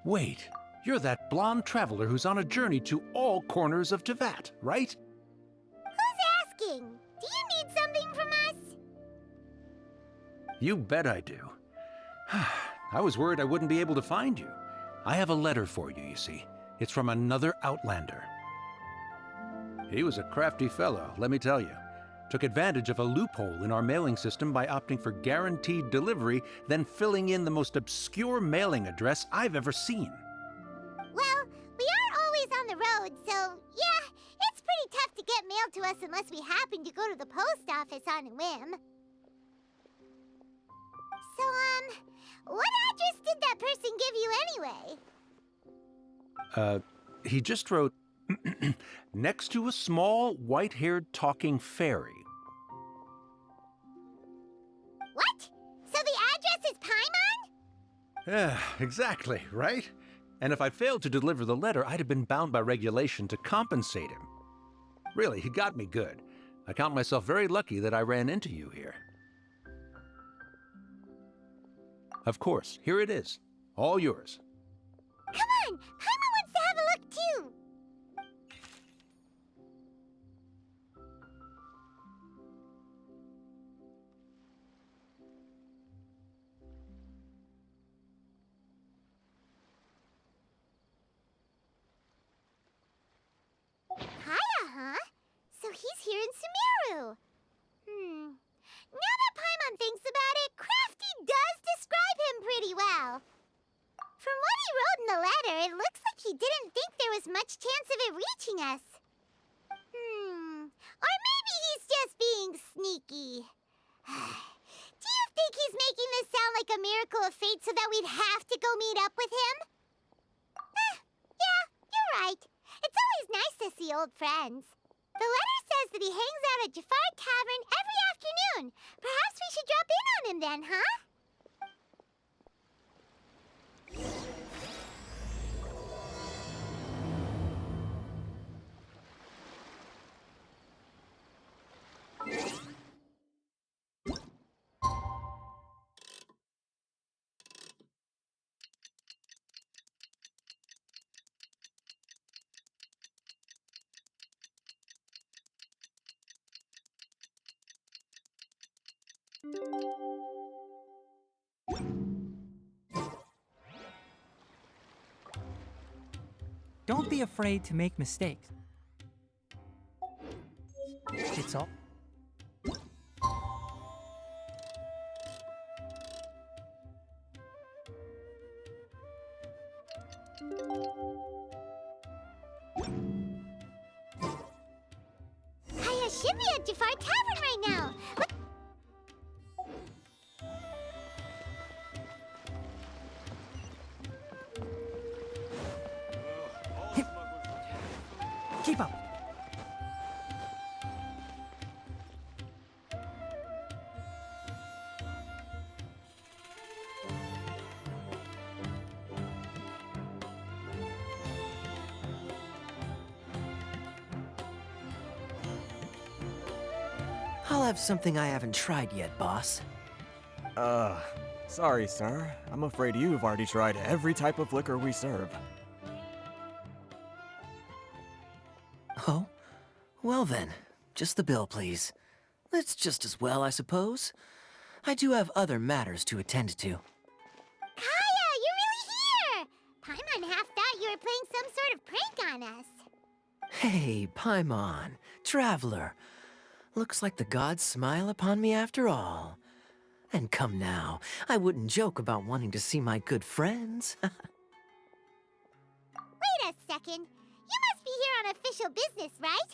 Wait, you're that blonde traveler who's on a journey to all corners of Teyvat, right? Who's asking? Do you need something from us? You bet I do. I was worried I wouldn't be able to find you. I have a letter for you, you see. It's from another Outlander. He was a crafty fellow, let me tell you. Took advantage of a loophole in our mailing system by opting for guaranteed delivery, then filling in the most obscure mailing address I've ever seen. Well, we are always on the road, so yeah, it's pretty tough to get mail to us unless we happen to go to the post office on a whim. So, what address did that person give you anyway? He just wrote, next to a small, white-haired talking fairy. What? So the address is Paimon? Yeah, exactly, right? And if I failed to deliver the letter, I'd have been bound by regulation to compensate him. Really, he got me good. I count myself very lucky that I ran into you here. Of course, here it is. All yours. Come on! Paimon wants to have a look too! Kaeya, huh? So he's here in SUMERU. Now that Paimon thinks about it, Crafty does describe him pretty well. From what he wrote in the letter, it looks like he didn't think there was much chance of it reaching us. Or maybe he's just being sneaky. Do you think he's making this sound like a miracle of fate so that we'd have to go meet up with him? Yeah, you're right. It's always nice to see old friends. The letter says that he hangs out at Jafar Tavern every afternoon. Perhaps we should drop in on him then, huh? Don't be afraid to make mistakes. It's all. Kaeya should be at Jafar Tavern right now. Keep up. I'll have something I haven't tried yet, boss. Sorry, sir. I'm afraid you've already tried every type of liquor we serve. Oh? Well then, just the bill, please. It's just as well, I suppose. I do have other matters to attend to. Kaeya, you're really here! Paimon half thought you were playing some sort of prank on us. Hey, Paimon, traveler. Looks like the gods smile upon me after all. And come now, I wouldn't joke about wanting to see my good friends. Wait a second. You must be here on official business, right?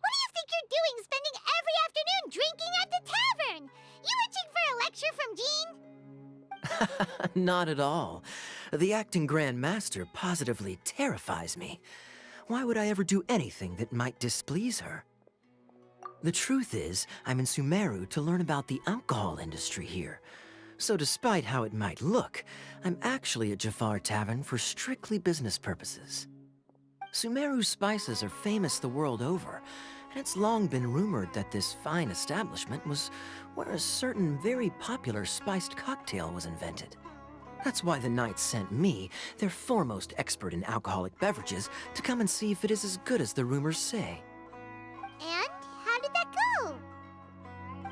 What do you think you're doing spending every afternoon drinking at the tavern? You itching for a lecture from Jean? Not at all. The acting Grand Master positively terrifies me. Why would I ever do anything that might displease her? The truth is, I'm in SUMERU to learn about the alcohol industry here. So despite how it might look, I'm actually at Jafar Tavern for strictly business purposes. SUMERU spices are famous the world over, and it's long been rumored that this fine establishment was where a certain very popular spiced cocktail was invented. That's why the Knights sent me, their foremost expert in alcoholic beverages, to come and see if it is as good as the rumors say. And how did that go?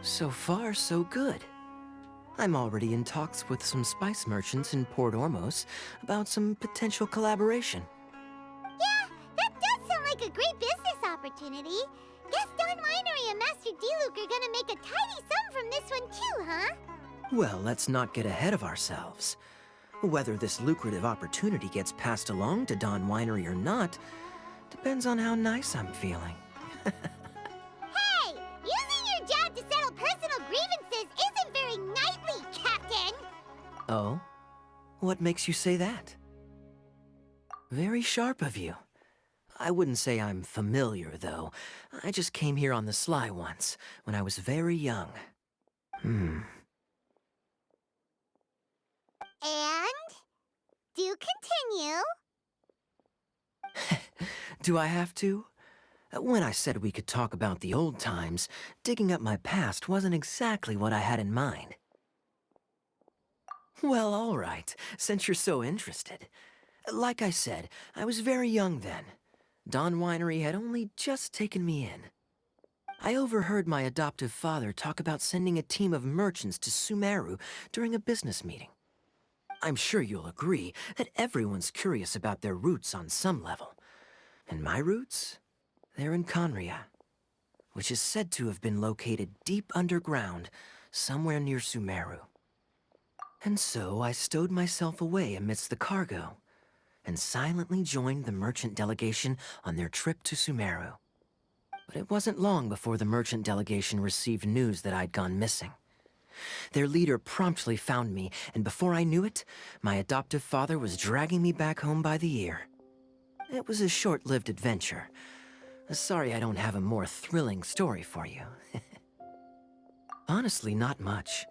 So far, so good. I'm already in talks with some spice merchants in Port Ormos about some potential collaboration. Yeah, that does sound like a great business opportunity. Guess Don Winery and Master D-Luke are gonna make a tidy sum from this one too, huh? Well, let's not get ahead of ourselves. Whether this lucrative opportunity gets passed along to Don Winery or not depends on how nice I'm feeling. Hey! Using your job to settle personal grievances isn't very knightly, Captain! Oh? What makes you say that? Very sharp of you. I wouldn't say I'm familiar, though. I just came here on the sly once, when I was very young. And? Do continue. Do I have to? When I said we could talk about the old times, digging up my past wasn't exactly what I had in mind. Well, all right, since you're so interested. Like I said, I was very young then. Don Winery had only just taken me in. I overheard my adoptive father talk about sending a team of merchants to SUMERU during a business meeting. I'm sure you'll agree that everyone's curious about their roots on some level. And my roots? They're in Kaeya, which is said to have been located deep underground, somewhere near SUMERU. And so I stowed myself away amidst the cargo, and silently joined the merchant delegation on their trip to SUMERU. But it wasn't long before the merchant delegation received news that I'd gone missing. Their leader promptly found me, and before I knew it, my adoptive father was dragging me back home by the ear. It was a short-lived adventure. Sorry I don't have a more thrilling story for you. Honestly, not much.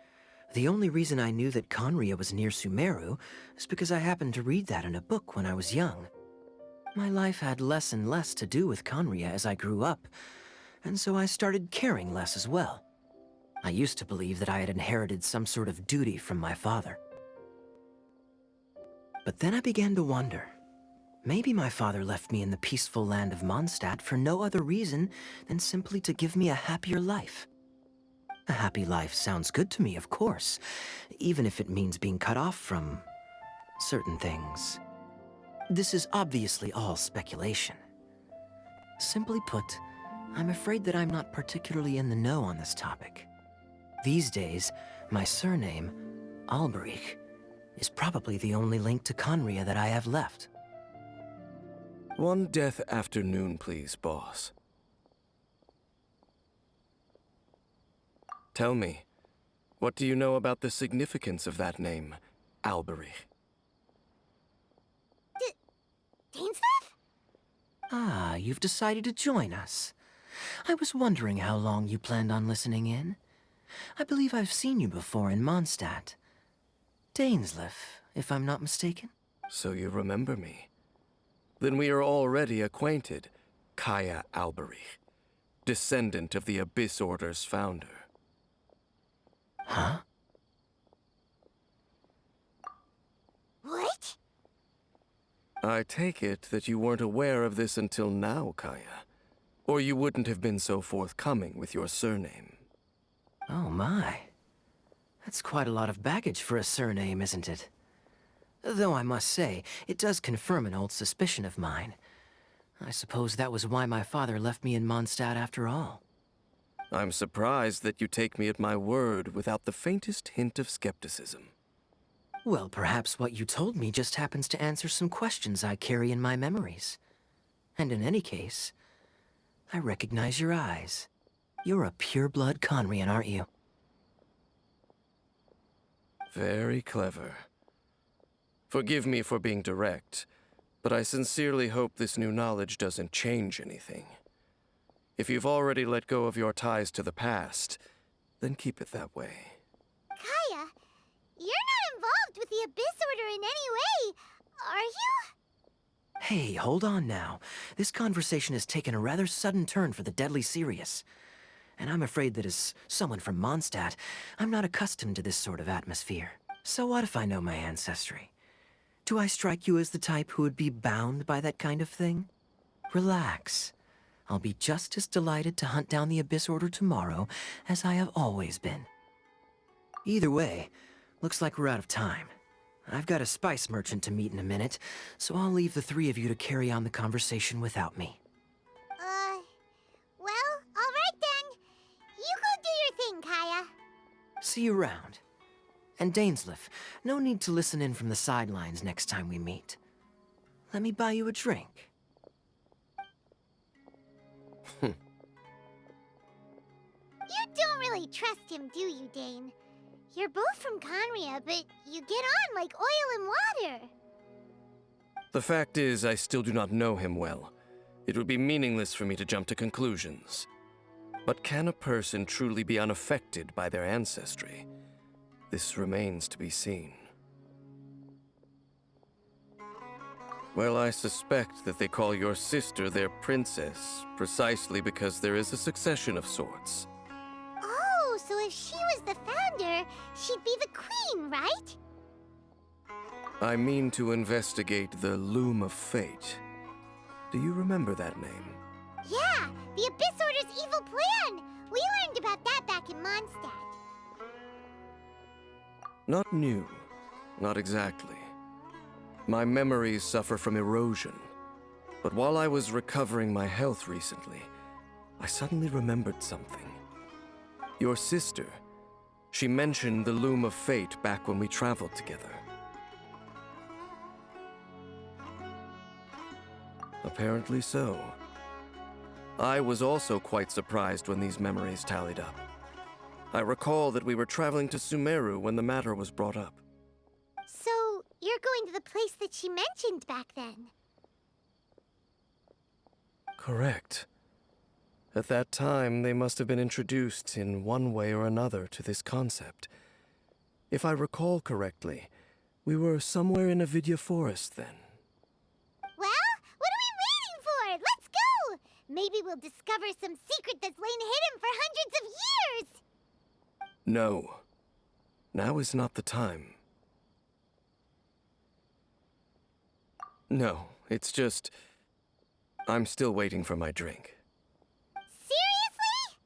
The only reason I knew that Kaeya was near SUMERU is because I happened to read that in a book when I was young. My life had less and less to do with Kaeya as I grew up, and so I started caring less as well. I used to believe that I had inherited some sort of duty from my father. But then I began to wonder. Maybe my father left me in the peaceful land of Mondstadt for no other reason than simply to give me a happier life. A happy life sounds good to me, of course, even if it means being cut off from certain things. This is obviously all speculation. Simply put, I'm afraid that I'm not particularly in the know on this topic. These days, my surname, Alberich, is probably the only link to Kaeya that I have left. One death afternoon, please, boss. Tell me, what do you know about the significance of that name, Alberich? Dainsleif? Ah, you've decided to join us. I was wondering how long you planned on listening in. I believe I've seen you before in Mondstadt. Dainsleif, if I'm not mistaken. So you remember me. Then we are already acquainted, Kaeya Alberich, descendant of the Abyss Order's founder. Huh? What? I take it that you weren't aware of this until now, Kaeya. Or you wouldn't have been so forthcoming with your surname. Oh my. That's quite a lot of baggage for a surname, isn't it? Though I must say, it does confirm an old suspicion of mine. I suppose that was why my father left me in Mondstadt after all. I'm surprised that you take me at my word without the faintest hint of skepticism. Well, perhaps what you told me just happens to answer some questions I carry in my memories. And in any case, I recognize your eyes. You're a pure-blood Conrian, aren't you? Very clever. Forgive me for being direct, but I sincerely hope this new knowledge doesn't change anything. If you've already let go of your ties to the past, then keep it that way. Kaeya, you're not involved with the Abyss Order in any way, are you? Hey, hold on now. This conversation has taken a rather sudden turn for the deadly serious. And I'm afraid that as someone from Mondstadt, I'm not accustomed to this sort of atmosphere. So what if I know my ancestry? Do I strike you as the type who would be bound by that kind of thing? Relax. I'll be just as delighted to hunt down the Abyss Order tomorrow as I have always been. Either way, looks like we're out of time. I've got a spice merchant to meet in a minute, so I'll leave the three of you to carry on the conversation without me. Well, alright then. You go do your thing, Kaeya. See you around. And Dainsleif, no need to listen in from the sidelines next time we meet. Let me buy you a drink. You don't really trust him, do you, Dane? You're both from Conria, but you get on like oil and water. The fact is, I still do not know him well. It would be meaningless for me to jump to conclusions. But can a person truly be unaffected by their ancestry? This remains to be seen. Well, I suspect that they call your sister their princess, precisely because there is a succession of sorts. Oh, so if she was the founder, she'd be the queen, right? I mean to investigate the Loom of Fate. Do you remember that name? Yeah, the Abyss Order's evil plan! We learned about that back in Mondstadt. Not new. Not exactly. My memories suffer from erosion. But while I was recovering my health recently, I suddenly remembered something. Your sister. She mentioned the Loom of Fate back when we traveled together. Apparently so. I was also quite surprised when these memories tallied up. I recall that we were traveling to SUMERU when the matter was brought up. So, you're going to the place that she mentioned back then? Correct. At that time, they must have been introduced in one way or another to this concept. If I recall correctly, we were somewhere in Awidia Forest then. Well, what are we waiting for? Let's go! Maybe we'll discover some secret that's lain hidden for hundreds of years! No. Now is not the time. No, it's just... I'm still waiting for my drink. Seriously?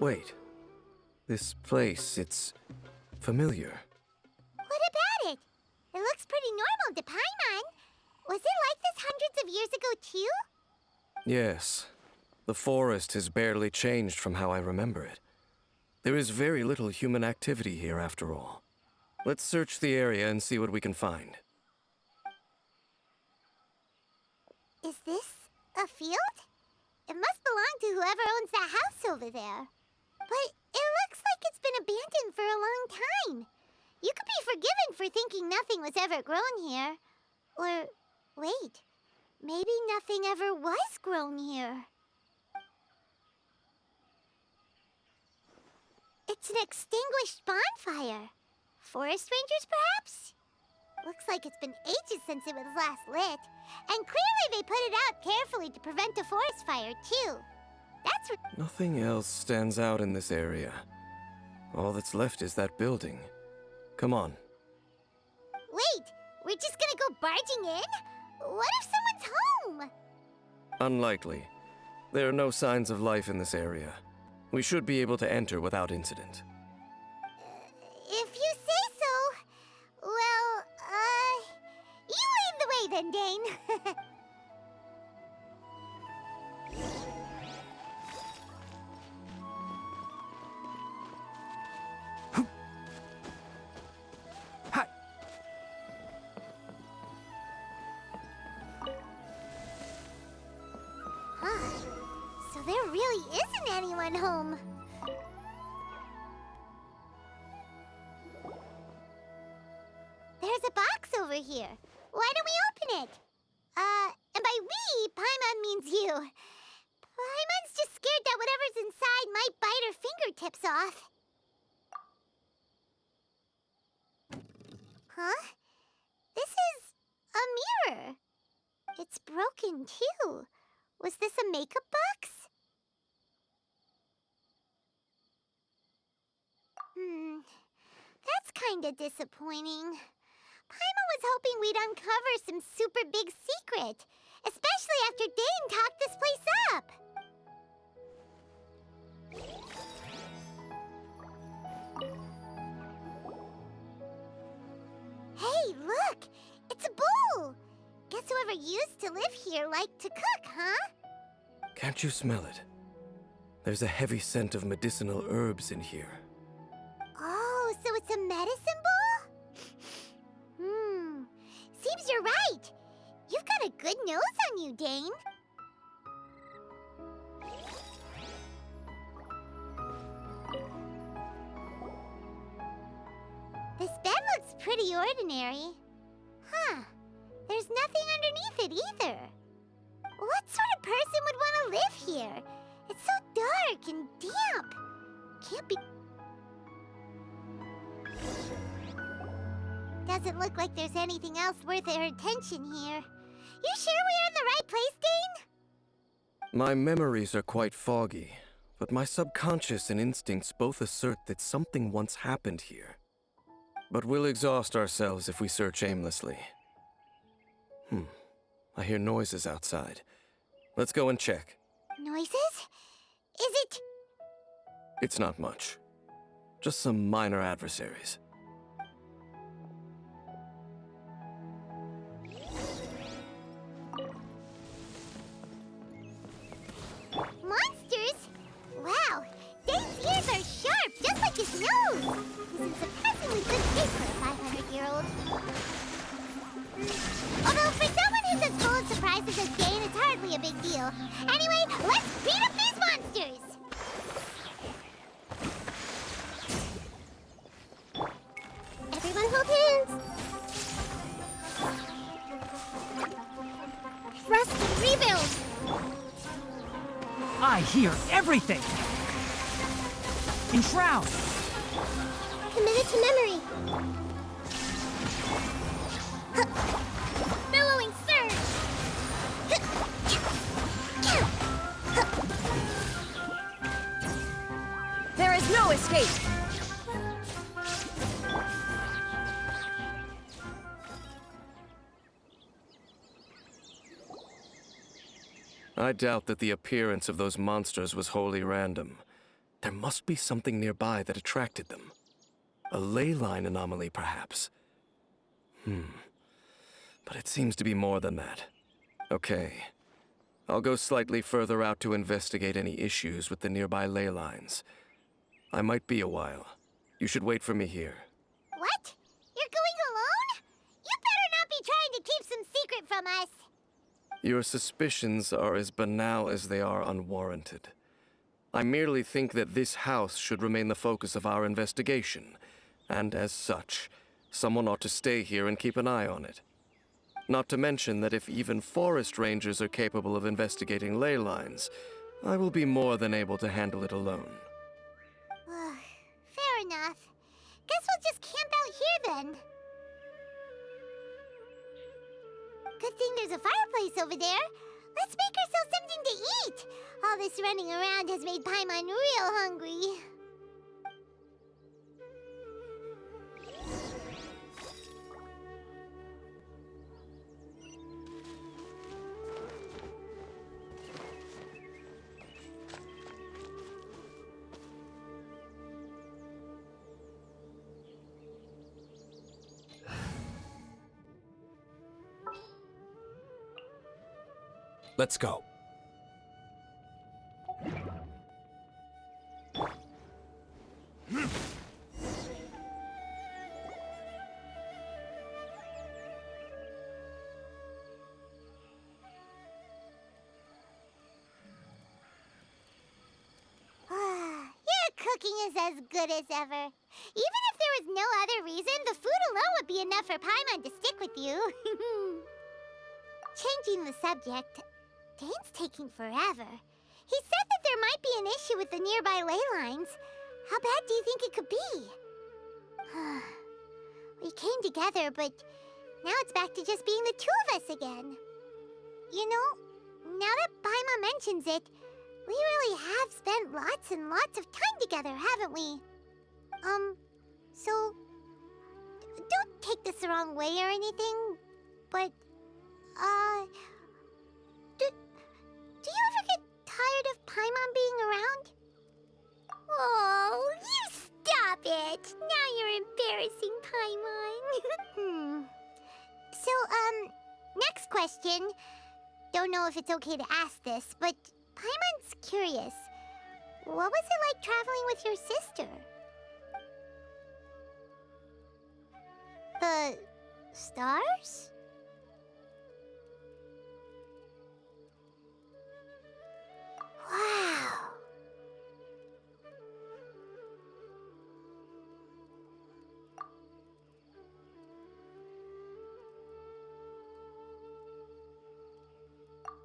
Wait. This place, it's familiar. What about it? It looks pretty normal to Paimon. Was it like this hundreds of years ago, too? Yes. The forest has barely changed from how I remember it. There is very little human activity here, after all. Let's search the area and see what we can find. Is this a field? It must belong to whoever owns that house over there. But it looks like it's been abandoned for a long time. You could be forgiven for thinking nothing was ever grown here. Or, wait, maybe nothing ever was grown here. It's an extinguished bonfire. Forest rangers, perhaps? Looks like it's been ages since it was last lit. And clearly they put it out carefully to prevent a forest fire, too. That's Nothing else stands out in this area. All that's left is that building. Come on. Wait, we're just gonna go barging in? What if someone's home? Unlikely. There are no signs of life in this area. We should be able to enter without incident. If you say so. Well, you lead the way then, Dane. Hi. Huh. So there really isn't anyone home. There's a box over here. Why don't we open it? And by we, Paimon means you. Paimon's just scared that whatever's inside might bite her fingertips off. Huh? This is a mirror. It's broken, too. Was this a makeup box? That's kinda disappointing. Paimon was hoping we'd uncover some super big secret, especially after Dane talked this place up. Hey, look! It's a bowl! Guess whoever used to live here liked to cook, huh? Can't you smell it? There's a heavy scent of medicinal herbs in here. Oh, so it's a medicine bowl? Seems you're right. You've got a good nose on you, Dane. This bed looks pretty ordinary. Huh. There's nothing underneath it either. What sort of person would want to live here? It's so dark and damp. Can't be... Doesn't look like there's anything else worth our attention here. You sure we're in the right place, Dane? My memories are quite foggy, but my subconscious and instincts both assert that something once happened here. But we'll exhaust ourselves if we search aimlessly. I hear noises outside. Let's go and check. Noises? Is it... It's not much. Just some minor adversaries. Monsters? Wow, Dane's ears are sharp, just like his nose. He's in surprisingly good shape for a 500-year-old. Although for someone who's as full of surprises as Dane, it's hardly a big deal. Anyway, let's beat up these monsters! Everyone hold hands! Rest and rebuild! I hear everything! Enshroud! Committed to memory. Billowing surge. There is no escape! I doubt that the appearance of those monsters was wholly random. There must be something nearby that attracted them. A ley line anomaly, perhaps. But it seems to be more than that. Okay. I'll go slightly further out to investigate any issues with the nearby ley lines. I might be a while. You should wait for me here. What? You're going alone? You better not be trying to keep some secret from us. Your suspicions are as banal as they are unwarranted. I merely think that this house should remain the focus of our investigation, and as such, someone ought to stay here and keep an eye on it. Not to mention that if even forest rangers are capable of investigating ley lines, I will be more than able to handle it alone. Fair enough. Guess we'll just camp out here then. Good thing there's a fireplace over there. Let's make ourselves something to eat. All this running around has made Paimon real hungry. Let's go. Your cooking is as good as ever. Even if there was no other reason, the food alone would be enough for Paimon to stick with you. Changing the subject, Dane's taking forever. He said that there might be an issue with the nearby ley lines. How bad do you think it could be? We came together, but now it's back to just being the two of us again. You know, now that Paimon mentions it, we really have spent lots and lots of time together, haven't we? So, don't take this the wrong way or anything, but, do you ever get tired of Paimon being around? Oh, you stop it! Now you're embarrassing Paimon. So, next question. Don't know if it's okay to ask this, but Paimon's curious. What was it like traveling with your sister? The stars? Wow.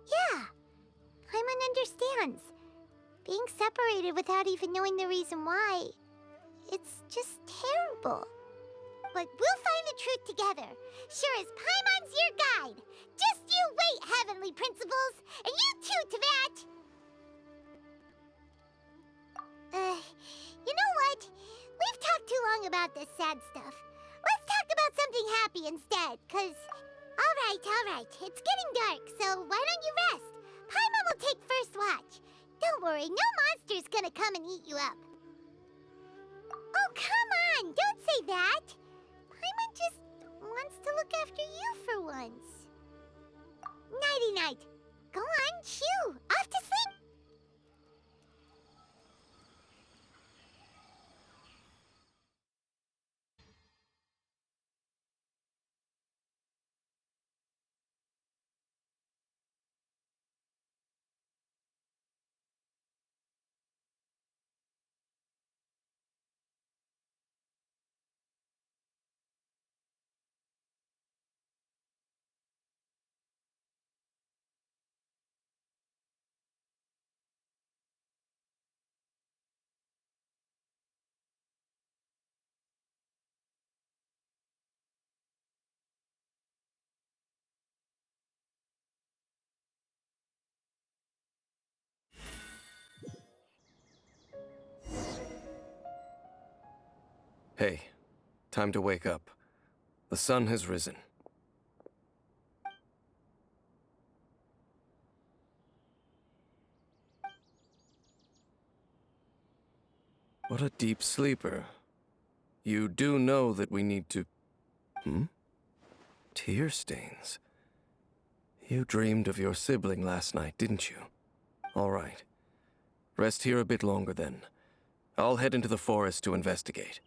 Yeah, Paimon understands. Being separated without even knowing the reason why, it's just terrible. But we'll find the truth together. Sure as Paimon's your guide. Just you wait, Heavenly Principles, and you too, Teyvat. You know what? We've talked too long about this sad stuff. Let's talk about something happy instead, 'cause... All right. It's getting dark, so why don't you rest? Paimon will take first watch. Don't worry, no monster's gonna come and eat you up. Oh, come on! Don't say that! Paimon just wants to look after you for once. Nighty-night. Go on, chew. Off to sleep. Hey, time to wake up. The sun has risen. What a deep sleeper. You do know that we need to... Tear stains. You dreamed of your sibling last night, didn't you? All right. Rest here a bit longer then. I'll head into the forest to investigate.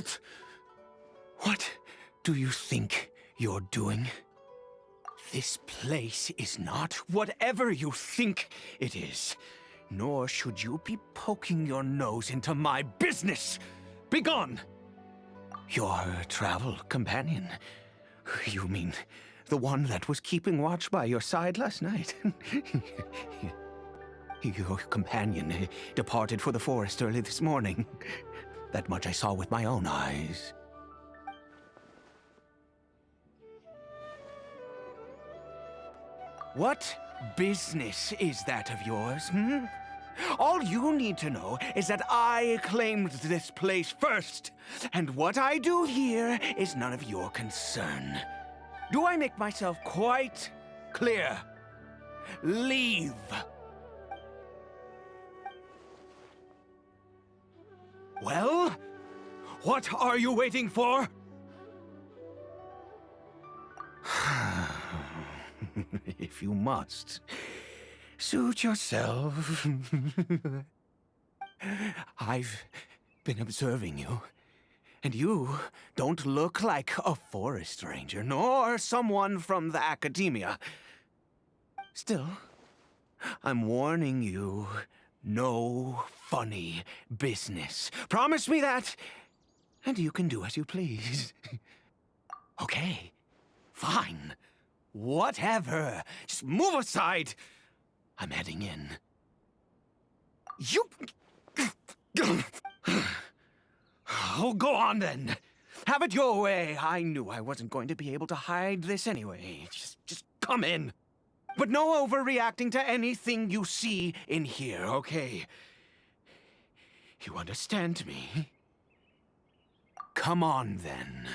out! What do you think you're doing? This place is not whatever you think it is. Nor should you be poking your nose into my business! Begone! Your travel companion. You mean the one that was keeping watch by your side last night? Your companion departed for the forest early this morning. That much I saw with my own eyes. What business is that of yours, hmm? All you need to know is that I claimed this place first, and what I do here is none of your concern. Do I make myself quite clear? Leave. Well, what are you waiting for? If you must, suit yourself. I've been observing you, and you don't look like a forest ranger, nor someone from the academia. Still, I'm warning you, no funny business. Promise me that, and you can do as you please. Okay, fine. Whatever. Just move aside. I'm heading in. You... Oh, go on then. Have it your way. I knew I wasn't going to be able to hide this anyway. Just come in. But no overreacting to anything you see in here, okay? You understand me? Come on then.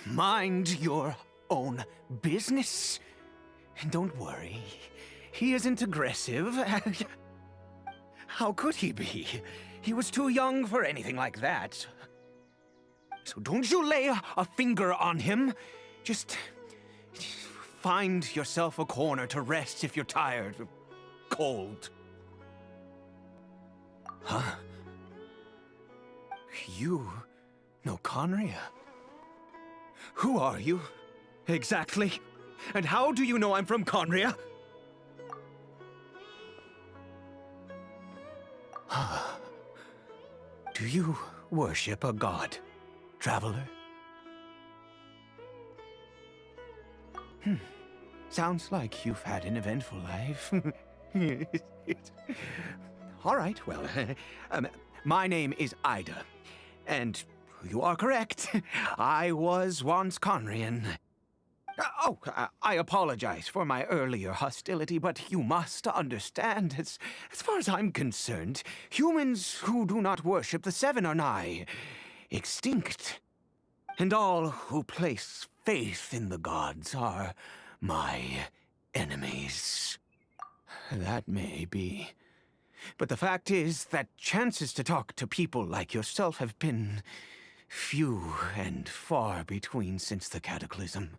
Mind your own business. Don't worry. He isn't aggressive. How could he be? He was too young for anything like that. So don't you lay a finger on him. Just find yourself a corner to rest if you're tired or cold. Huh? You know Conria? Who are you, exactly? And how do you know I'm from Conria? Do you worship a god, traveler? Sounds like you've had an eventful life. All right, well, my name is Ida, and you are correct. I was once Conrian. I apologize for my earlier hostility, but you must understand, as far as I'm concerned, humans who do not worship the Seven are nigh extinct. And all who place faith in the gods are my enemies. That may be. But the fact is that chances to talk to people like yourself have been few and far between since the cataclysm.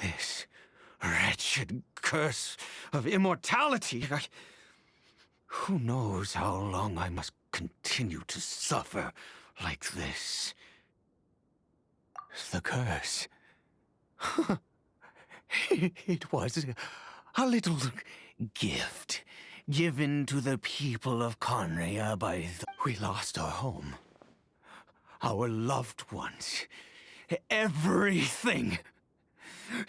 This wretched curse of immortality. Who knows how long I must continue to suffer like this? The curse. It was a little gift given to the people of Conria by we lost our home. Our loved ones. Everything.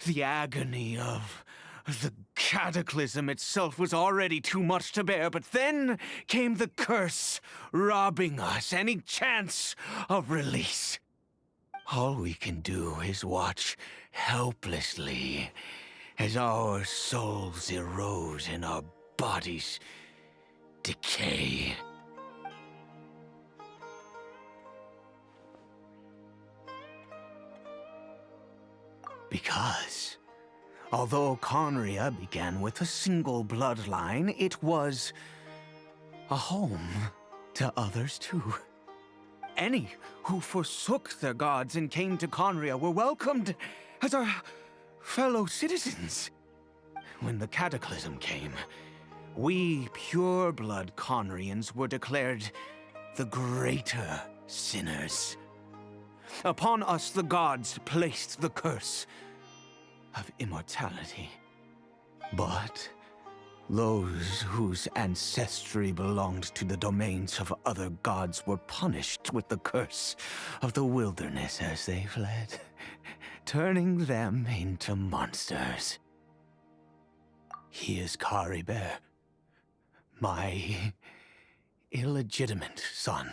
The agony of the cataclysm itself was already too much to bear, but then came the curse, robbing us any chance of release. All we can do is watch helplessly as our souls erode and our bodies decay. Because Although Conria began with a single bloodline, it was a home to others too. Any who forsook their gods and came to Conria were welcomed as our fellow citizens. When the cataclysm came, we pure-blood Conrians were declared the greater sinners. Upon us the gods placed the curse of immortality. But those whose ancestry belonged to the domains of other gods were punished with the curse of the wilderness as they fled, turning them into monsters. He is Caribert, my illegitimate son.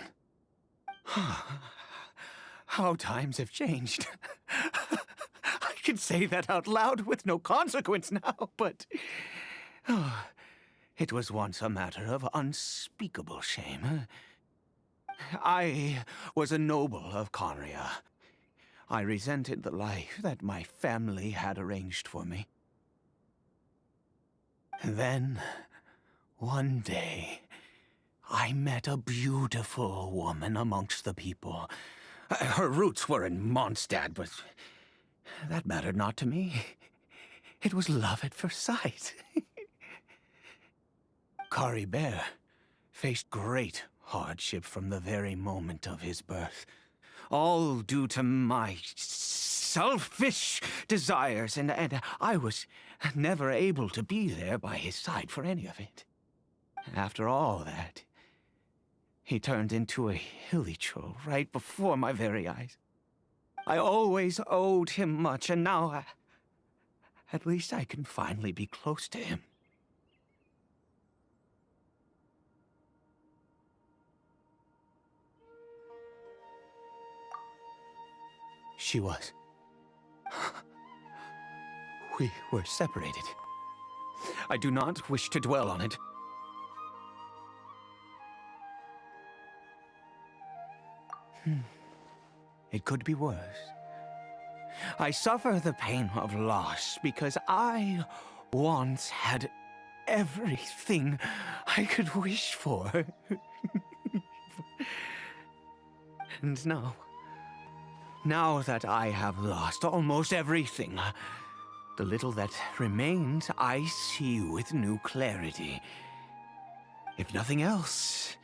How times have changed. I can say that out loud with no consequence now, but it was once a matter of unspeakable shame. I was a noble of Conria. I resented the life that my family had arranged for me. Then, one day, I met a beautiful woman amongst the people. Her roots were in Mondstadt, but that mattered not to me. It was love at first sight. Caribert faced great hardship from the very moment of his birth, all due to my selfish desires, and I was never able to be there by his side for any of it. After all that, he turned into a hilichurl right before my very eyes. I always owed him much, and now at least I can finally be close to him. She was. We were separated. I do not wish to dwell on it. It could be worse. I suffer the pain of loss because I once had everything I could wish for. And now that I have lost almost everything, the little that remains I see with new clarity. If nothing else,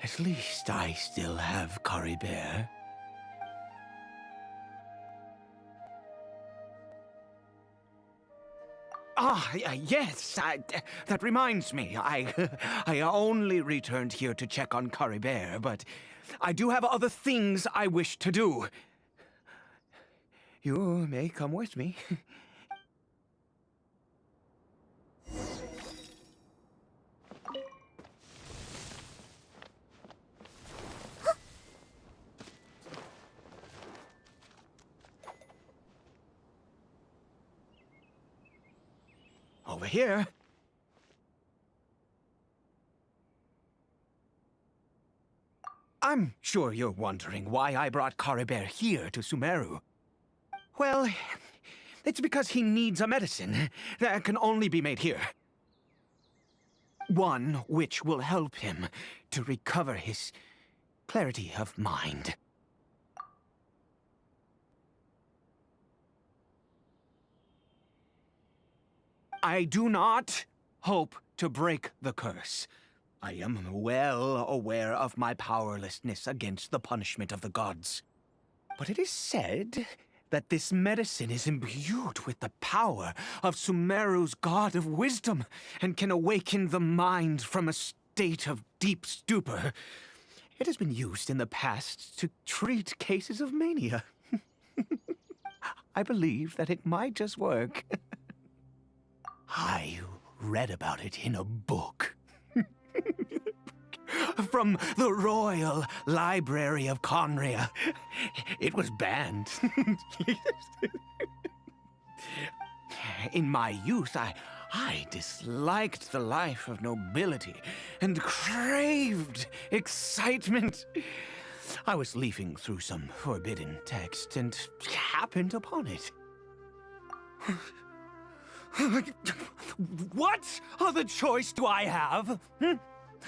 at least I still have Caribert. Yes, that reminds me. I only returned here to check on Caribert, but I do have other things I wish to do. You may come with me. Over here. I'm sure you're wondering why I brought Caribert here to SUMERU. Well, it's because he needs a medicine that can only be made here. One which will help him to recover his clarity of mind. I do not hope to break the curse. I am well aware of my powerlessness against the punishment of the gods. But it is said that this medicine is imbued with the power of SUMERU's god of wisdom and can awaken the mind from a state of deep stupor. It has been used in the past to treat cases of mania. I believe that it might just work. I read about it in a book. From the Royal Library of Conria. It was banned. In my youth, I disliked the life of nobility and craved excitement. I was leafing through some forbidden text and happened upon it. What other choice do I have?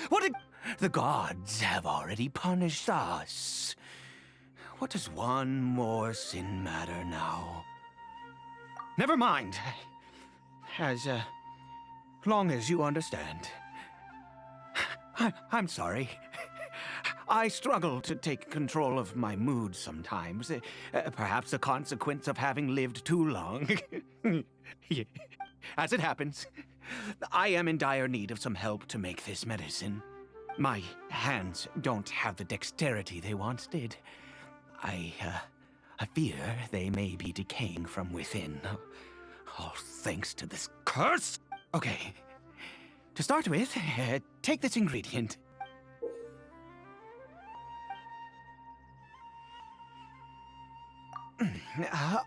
What did... The gods have already punished us. What does one more sin matter now? Never mind. As long as you understand. I'm sorry. I struggle to take control of my mood sometimes. Perhaps a consequence of having lived too long. As it happens, I am in dire need of some help to make this medicine. My hands don't have the dexterity they once did. I fear they may be decaying from within. All thanks to this curse! Okay. To start with, take this ingredient.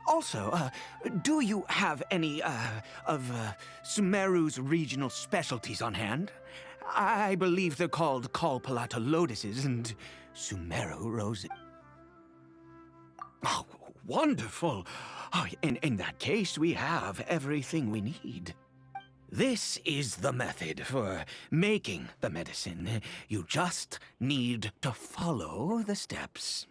Also, do you have any, of SUMERU's regional specialties on hand? I believe they're called Kalpalata lotuses and SUMERU roses. Oh, wonderful! Oh, in that case, we have everything we need. This is the method for making the medicine. You just need to follow the steps.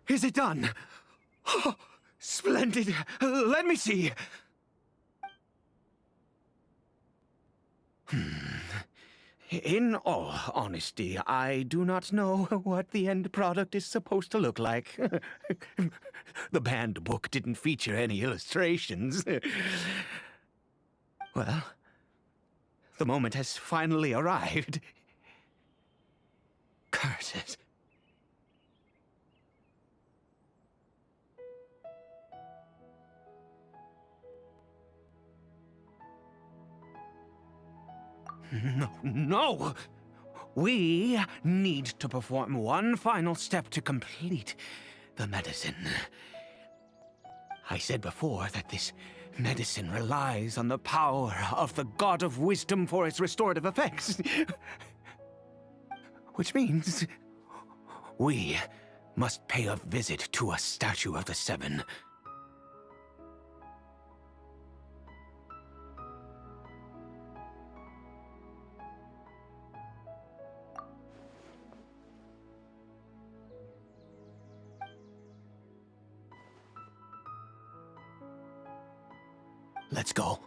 Is it done? Oh, splendid. Let me see. In all honesty, I do not know what the end product is supposed to look like. The banned book didn't feature any illustrations. Well, the moment has finally arrived. Curses. No! We need to perform one final step to complete the medicine. I said before that this medicine relies on the power of the God of Wisdom for its restorative effects. Which means we must pay a visit to a statue of the Seven. Let's go.